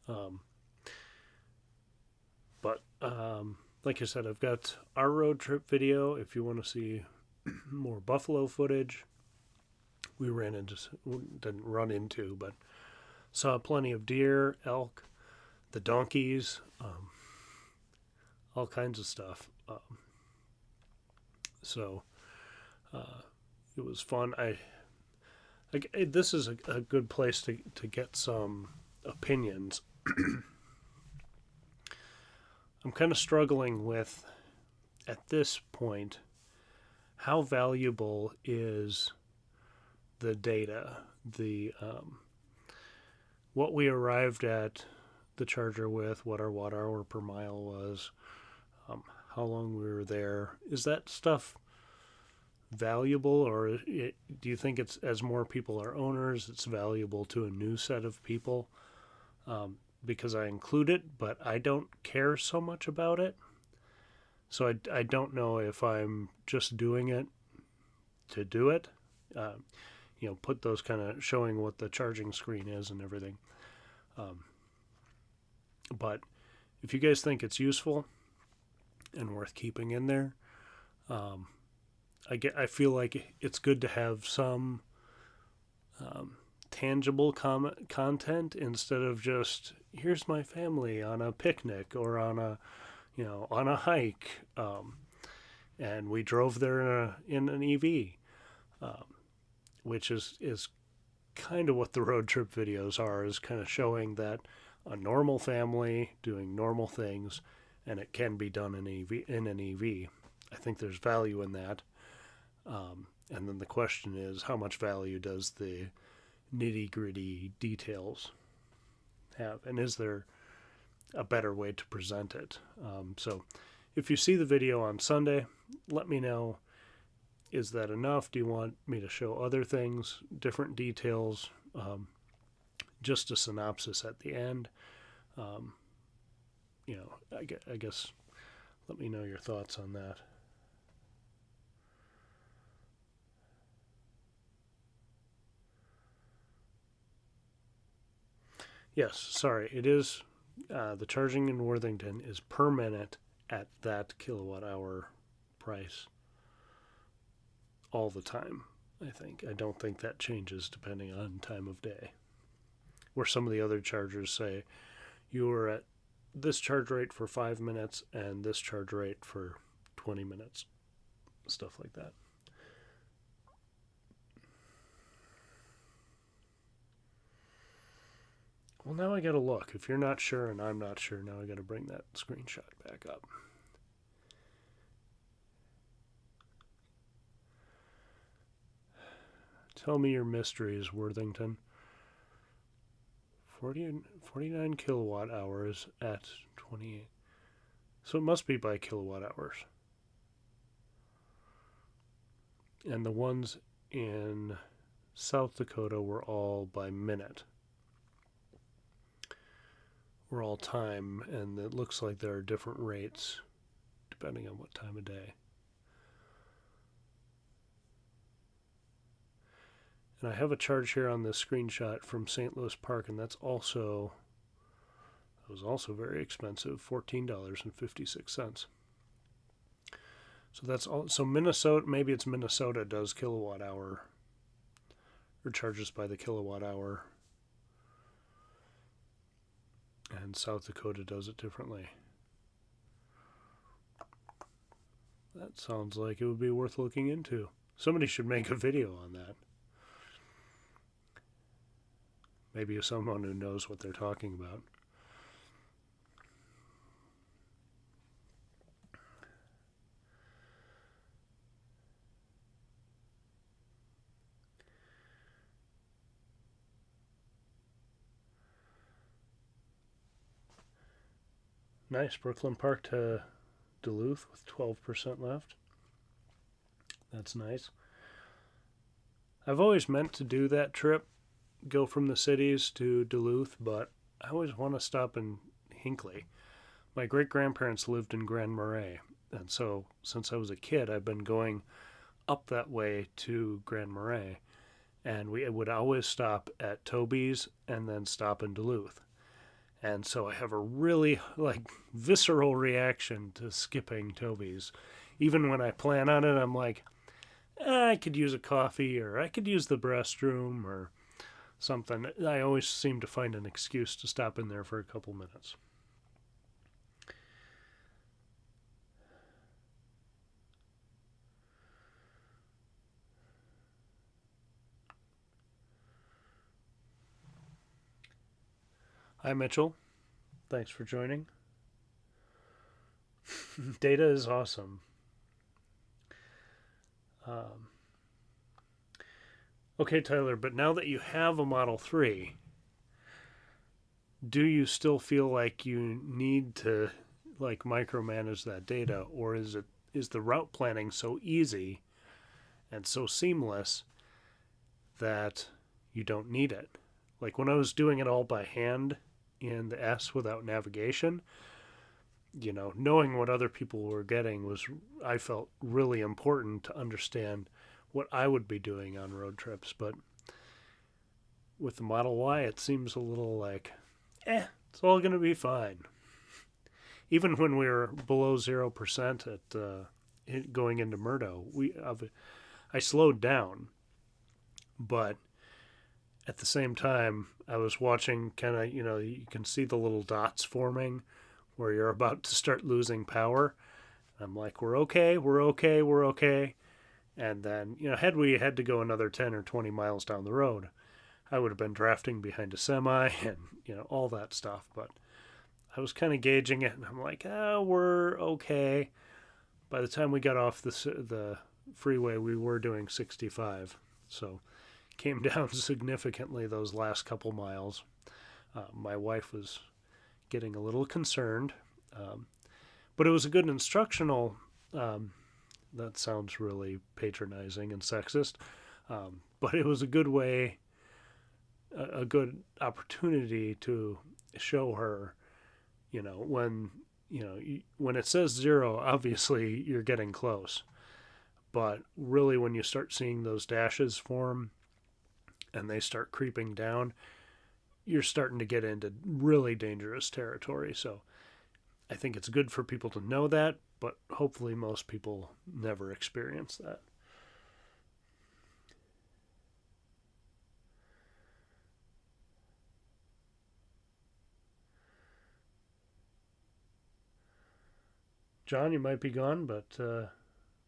Speaker 1: Um, but like I said, I've got our road trip video if you want to see more buffalo footage. We ran into, didn't run into, but saw plenty of deer, elk, the donkeys, all kinds of stuff. So it was fun. This is a good place to get some opinions. I'm kind of struggling with, at this point, how valuable is the data, the what we arrived at the charger with, what our watt hour per mile was, how long we were there. Is that stuff valuable, or do you think it's, as more people are owners, it's valuable to a new set of people? Because I include it, but I don't care so much about it. So I don't know if I'm just doing it to do it. Put those kind of showing what the charging screen is and everything. But if you guys think it's useful and worth keeping in there, I feel like it's good to have some tangible content instead of just, here's my family on a picnic or on a hike, and we drove there in an EV, which is kind of what the road trip videos are, is kind of showing that a normal family doing normal things, and it can be done in an EV. I think there's value in that. And then the question is, how much value does the nitty gritty details have? And is there a better way to present it? So if you see the video on Sunday, let me know. Is that enough? Do you want me to show other things, different details, just a synopsis at the end? I guess let me know your thoughts on that. Yes, sorry. It is the charging in Worthington is per minute at that kilowatt hour price all the time. I don't think that changes depending on time of day. Where some of the other chargers say you were at this charge rate for 5 minutes and this charge rate for 20 minutes, stuff like that. Well, now I gotta look. If you're not sure and I'm not sure, now I gotta bring that screenshot back up. Tell me your mysteries, Worthington. 49 kilowatt hours at 28. So it must be by kilowatt hours. And the ones in South Dakota were all by minute. We're all time, and it looks like there are different rates depending on what time of day. And I have a charge here on this screenshot from St. Louis Park, and that was also very expensive, $14.56. So that's all. So Minnesota, maybe it's Minnesota does kilowatt hour, or charges by the kilowatt hour, and South Dakota does it differently. That sounds like it would be worth looking into. Somebody should make a video on that. Maybe someone who knows what they're talking about. Nice. Brooklyn Park to Duluth with 12% left. That's nice. I've always meant to do that trip, go from the cities to Duluth, but I always want to stop in Hinckley. My great grandparents lived in Grand Marais, and so since I was a kid, I've been going up that way to Grand Marais, and we would always stop at Toby's and then stop in Duluth. And so I have a really visceral reaction to skipping Toby's. Even when I plan on it, I'm like, I could use a coffee, or I could use the restroom or something. I always seem to find an excuse to stop in there for a couple minutes. Hi, Mitchell. Thanks for joining. Data is awesome. Okay, Tyler, but now that you have a Model 3, do you still feel like you need to micromanage that data, or is the route planning so easy and so seamless that you don't need it? Like when I was doing it all by hand in the S without navigation, knowing what other people were getting I felt really important to understand what I would be doing on road trips. But with the Model Y, it seems a little like, it's all going to be fine. Even when we were below 0% at going into Murdo, I slowed down, but at the same time, I was watching you can see the little dots forming where you're about to start losing power. I'm like, we're okay, we're okay, we're okay. And then, had we had to go another 10 or 20 miles down the road, I would have been drafting behind a semi and, all that stuff. But I was kind of gauging it, and I'm like, we're okay. By the time we got off the freeway, we were doing 65. So came down significantly those last couple miles. My wife was getting a little concerned, but it was a good instructional. That sounds really patronizing and sexist, but it was a good way, a good opportunity to show her, when when it says 0, obviously you're getting close, but really when you start seeing those dashes form and they start creeping down, you're starting to get into really dangerous territory. So I think it's good for people to know that, but hopefully most people never experience that. John, you might be gone, but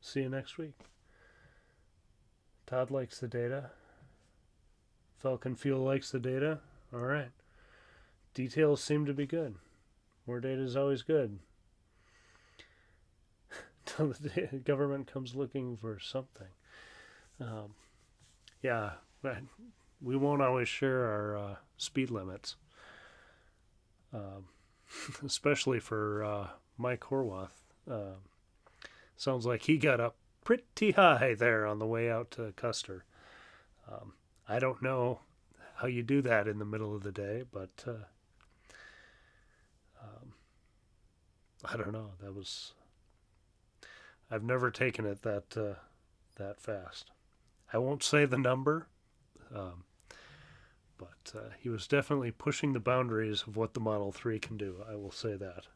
Speaker 1: see you next week. Todd likes the data. Falcon Fuel likes the data. All right. Details seem to be good. More data is always good. Until the government comes looking for something. Yeah, but we won't always share our speed limits, especially for Mike Horwath. Sounds like he got up pretty high there on the way out to Custer. I don't know how you do that in the middle of the day, but I don't know. I've never taken it that fast. I won't say the number, but he was definitely pushing the boundaries of what the Model 3 can do. I will say that.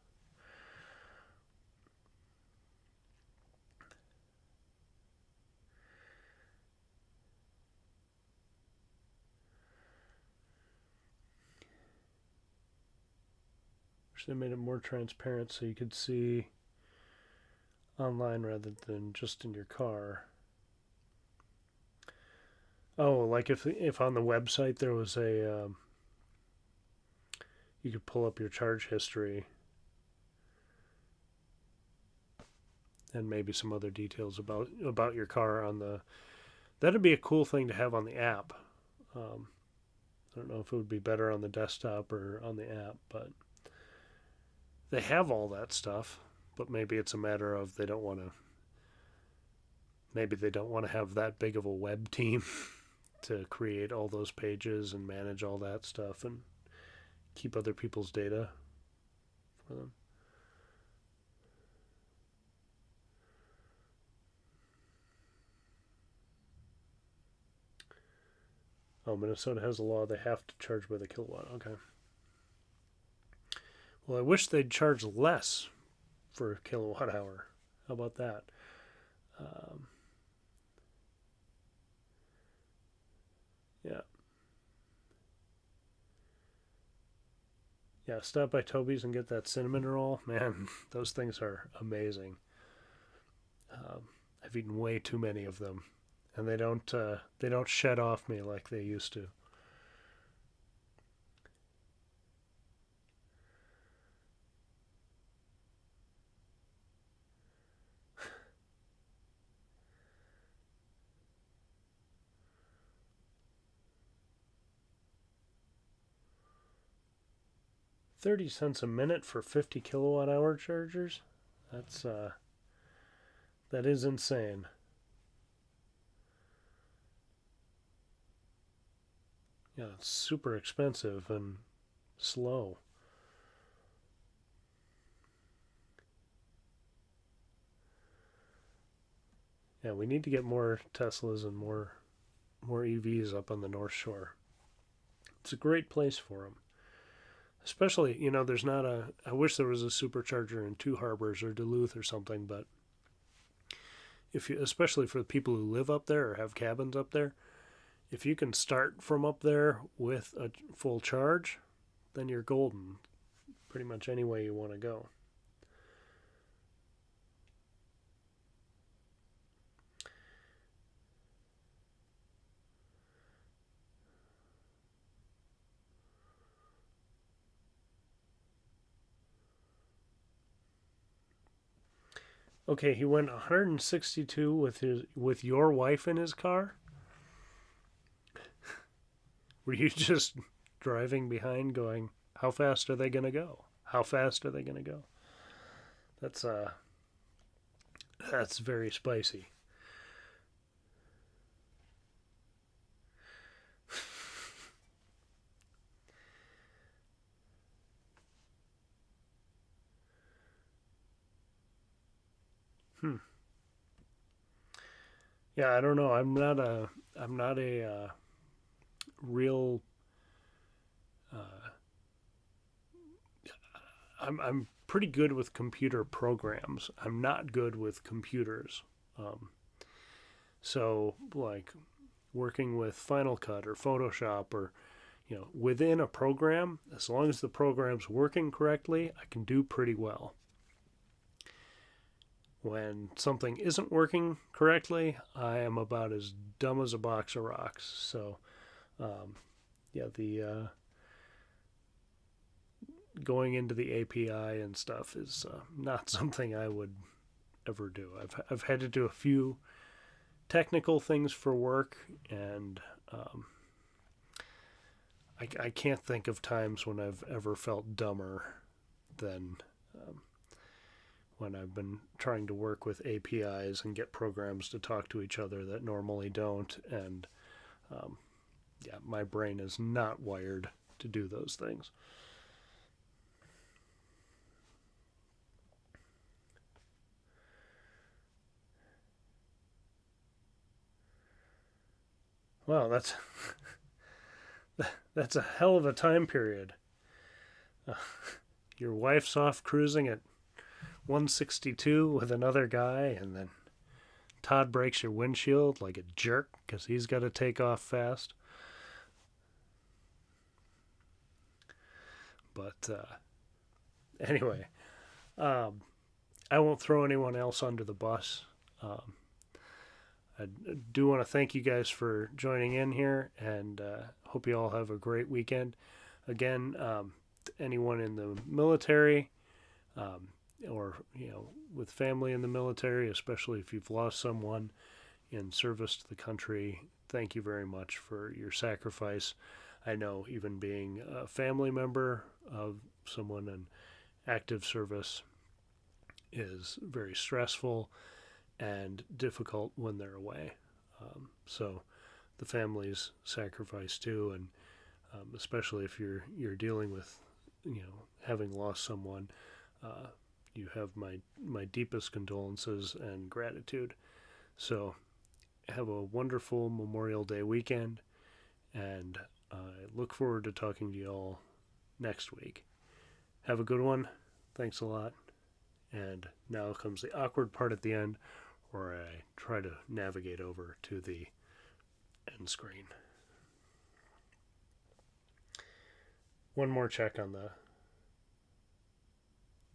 Speaker 1: Wish they made it more transparent so you could see online rather than just in your car. Oh, like if on the website there was you could pull up your charge history and maybe some other details about your car on the. That'd be a cool thing to have on the app. I don't know if it would be better on the desktop or on the app, but they have all that stuff, but maybe it's a matter of they don't want to. Maybe they don't want to have that big of a web team to create all those pages and manage all that stuff and keep other people's data for them. Oh, Minnesota has a law they have to charge by the kilowatt. Okay. Well, I wish they'd charge less for a kilowatt hour. How about that? Um, yeah. Yeah, stop by Toby's and get that cinnamon roll. Man, those things are amazing. I've eaten way too many of them, and they don't shed off me like they used to. 30 cents a minute for 50 kilowatt hour chargers? That's that is insane. Yeah, it's super expensive and slow. Yeah, we need to get more Teslas and more EVs up on the North Shore. It's a great place for them. Especially, there's not a. I wish there was a supercharger in Two Harbors or Duluth or something, but if you, especially for the people who live up there or have cabins up there, if you can start from up there with a full charge, then you're golden. Pretty much any way you want to go. Okay, he went 162 with your wife in his car. Were you just driving behind, going, "How fast are they gonna go? How fast are they gonna go?" That's that's very spicy. Hmm. Yeah, I don't know. I'm not a real. Uh, I'm pretty good with computer programs. I'm not good with computers. Um, so like working with Final Cut or Photoshop or within a program, as long as the program's working correctly, I can do pretty well. When something isn't working correctly, I am about as dumb as a box of rocks. So, um, yeah, the going into the API and stuff is not something I would ever do. I've had to do a few technical things for work, and I can't think of times when I've ever felt dumber than um, when I've been trying to work with APIs and get programs to talk to each other that normally don't. And um, yeah, my brain is not wired to do those things. Wow, that's a hell of a time period. Uh, your wife's off cruising at 162 with another guy, and then Todd breaks your windshield like a jerk because he's got to take off fast. But anyway, um, I won't throw anyone else under the bus. Um, I do want to thank you guys for joining in here, and hope you all have a great weekend. Again, anyone in the military, um, or with family in the military, especially if you've lost someone in service to the country, thank you very much for your sacrifice. I know even being a family member of someone active service is very stressful and difficult when they're away. So the families sacrifice too, and especially if you're dealing with, having lost someone, you have my deepest condolences and gratitude. So have a wonderful Memorial Day weekend, and I look forward to talking to you all next week. Have a good one. Thanks a lot. And now comes the awkward part at the end, where I try to navigate over to the end screen. One more check on the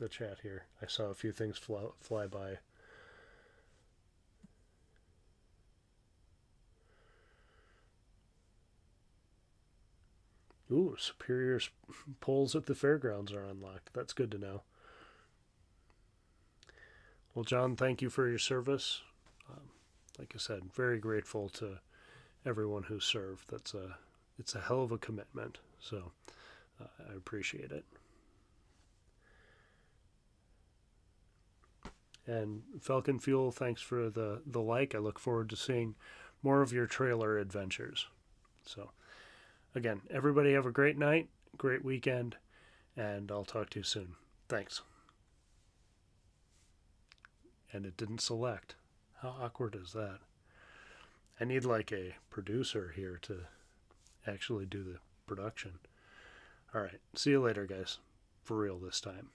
Speaker 1: chat here. I saw a few things fly by. Ooh, Superior's polls at the fairgrounds are unlocked. That's good to know. Well, John, thank you for your service. Like I said, very grateful to everyone who served. It's a hell of a commitment. So I appreciate it. And Falcon Fuel, thanks for the like. I look forward to seeing more of your trailer adventures. So, again, everybody have a great night, great weekend, and I'll talk to you soon. Thanks. And it didn't select. How awkward is that? I need like a producer here to actually do the production. All right. See you later, guys. For real this time.